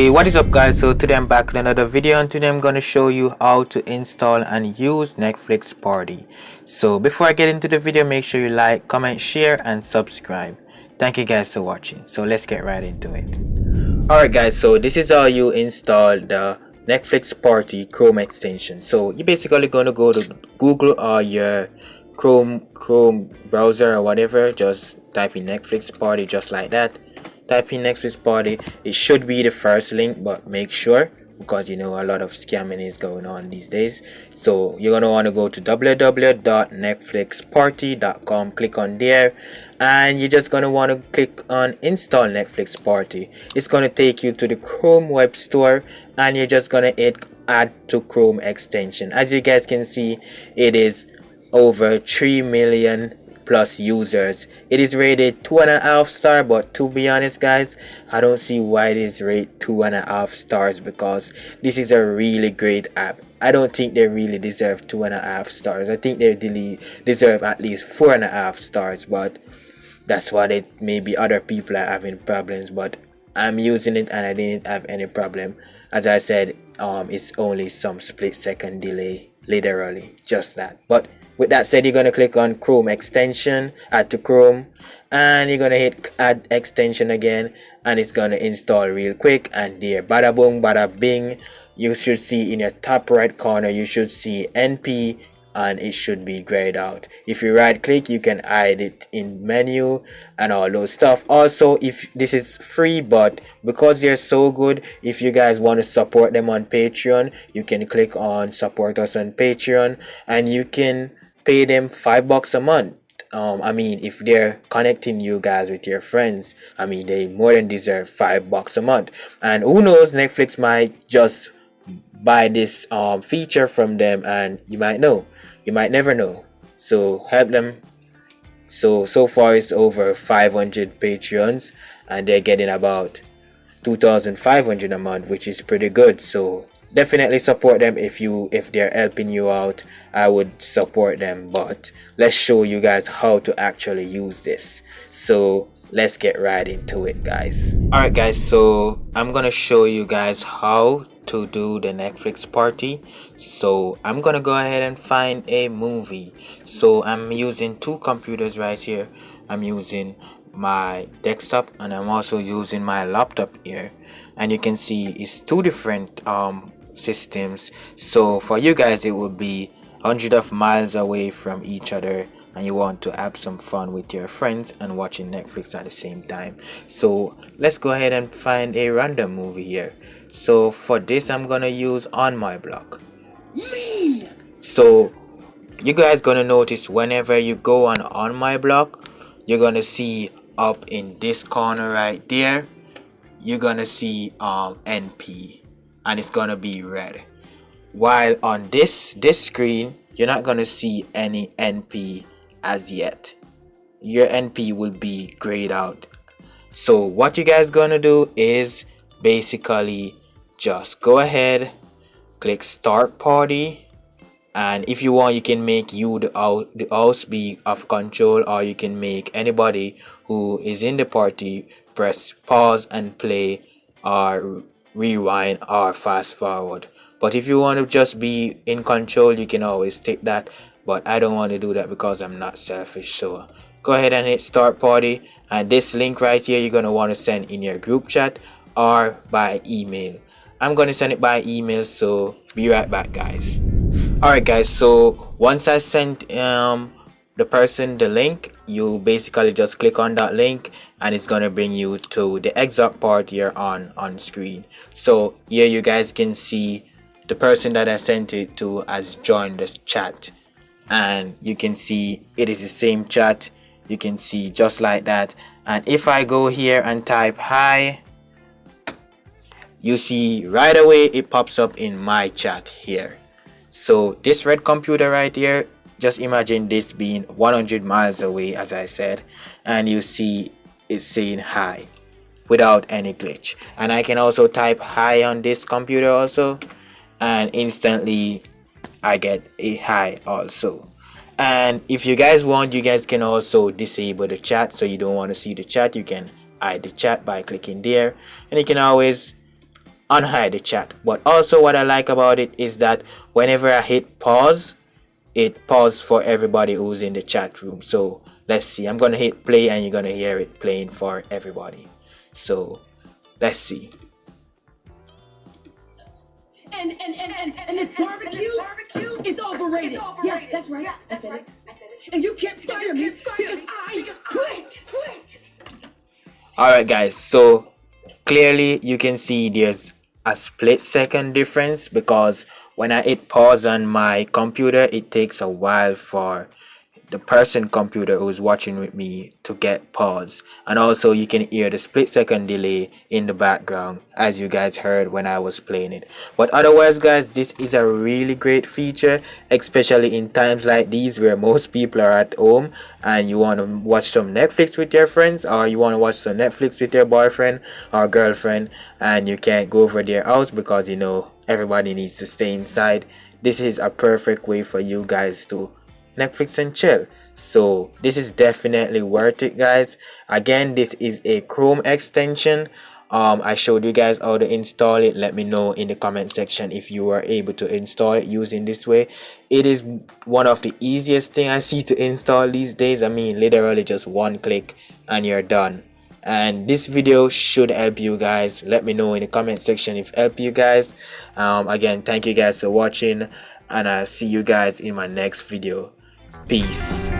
Hey, what is up guys? So today I'm back with another video, and today I'm going to show you how to install and use Netflix Party. So before I get into the video, make sure you like, comment, share and subscribe. Thank you guys for watching. So let's get right into it. Alright guys, so this is how you install the Netflix Party Chrome extension. So you're basically going to go to Google or your Chrome browser or whatever. Just type in Netflix Party just like that. Type in Netflix Party. It should be the first link, but make sure, because you know a lot of scamming is going on these days. So you're gonna want to go to www.netflixparty.com, click on there, and you're just gonna want to click on install Netflix Party. It's gonna take you to the Chrome web store, and you're just gonna hit add to Chrome extension. As you guys can see, it is over 3 million plus users. It is rated 2.5 star, but to be honest guys, I don't see why it is rated 2.5 stars, because this is a really great app. I don't think they really deserve 2.5 stars. I think they really deserve at least 4.5 stars, but that's what it maybe other people are having problems, but I'm using it and I didn't have any problem. As I said, it's only some split-second delay, literally just that. But with that said, you're going to click on Chrome extension, add to Chrome, and you're going to hit add extension again, and it's going to install real quick. And there, bada boom, bada bing, you should see in your top right corner, you should see NP, and it should be grayed out. If you right click, you can hide it in menu and all those stuff. Also, if this is free, but because they're so good, if you guys want to support them on Patreon, you can click on support us on Patreon, and you can pay them $5 a month. I mean, if they're connecting you guys with your friends, I mean, they more than deserve $5 a month. And who knows, Netflix might just buy this feature from them, and you might know, you might never know. So help them. So far it's over 500 Patreons, and they're getting about 2,500 a month, which is pretty good. So definitely support them. If they're helping you out, I would support them. But let's show you guys how to actually use this. So let's get right into it guys. Alright guys, so I'm gonna show you guys how to do the Netflix Party. So I'm gonna go ahead and find a movie. So I'm using two computers right here. I'm using my desktop and I'm also using my laptop here, and you can see it's two different systems. So for you guys, it would be hundreds of miles away from each other, and you want to have some fun with your friends and watching Netflix at the same time. So let's go ahead and find a random movie here. So for this, I'm gonna use On My Block. So you guys gonna notice whenever you go on My Block, you're gonna see up in this corner right there, you're gonna see NP, and it's gonna be red, while on this screen you're not gonna see any NP as yet. Your NP will be grayed out. So what you guys gonna do is basically just go ahead, click start party, and if you want, you can make you the house be of control, or you can make anybody who is in the party press pause and play, or rewind, or fast forward. But if you want to just be in control, you can always take that, but I don't want to do that because I'm not selfish. So go ahead and hit start party, and this link right here you're going to want to send in your group chat or by email. I'm going to send it by email, so be right back guys. Alright guys, so once I sent the person the link, you basically just click on that link and it's gonna bring you to the exact part here on screen. So here you guys can see the person that I sent it to has joined the chat, and you can see it is the same chat. You can see just like that, and if I go here and type hi, you see right away it pops up in my chat here. So this red computer right here, just imagine this being 100 miles away, as I said, and you see it's saying hi without any glitch. And I can also type hi on this computer also, and instantly I get a hi also. And if you guys want, you guys can also disable the chat. So you don't want to see the chat, you can hide the chat by clicking there, and you can always unhide the chat. But also what I like about it is that whenever I hit pause, it pauses for everybody who's in the chat room. So let's see, I'm gonna hit play and you're gonna hear it playing for everybody. So let's see. And this barbecue is overrated. Yeah, that's right. I said it. And you can't fire me because I quit. Alright guys, so clearly you can see there's a split-second difference, because when I hit pause on my computer, it takes a while for the person computer who's watching with me to get pause. And also you can hear the split-second delay in the background, as you guys heard when I was playing it. But otherwise guys, this is a really great feature, especially in times like these where most people are at home and you want to watch some Netflix with your friends, or you want to watch some Netflix with your boyfriend or girlfriend, and you can't go over their house because you know everybody needs to stay inside. This is a perfect way for you guys to Netflix and chill. So this is definitely worth it guys. Again, this is a Chrome extension. I showed you guys how to install it. Let me know in the comment section if you were able to install it using this way. It is one of the easiest thing I see to install these days. I mean, literally just one click and you're done. And this video should help you guys. Let me know in the comment section if it helped you guys. Again, thank you guys for watching, and I'll see you guys in my next video. Peace.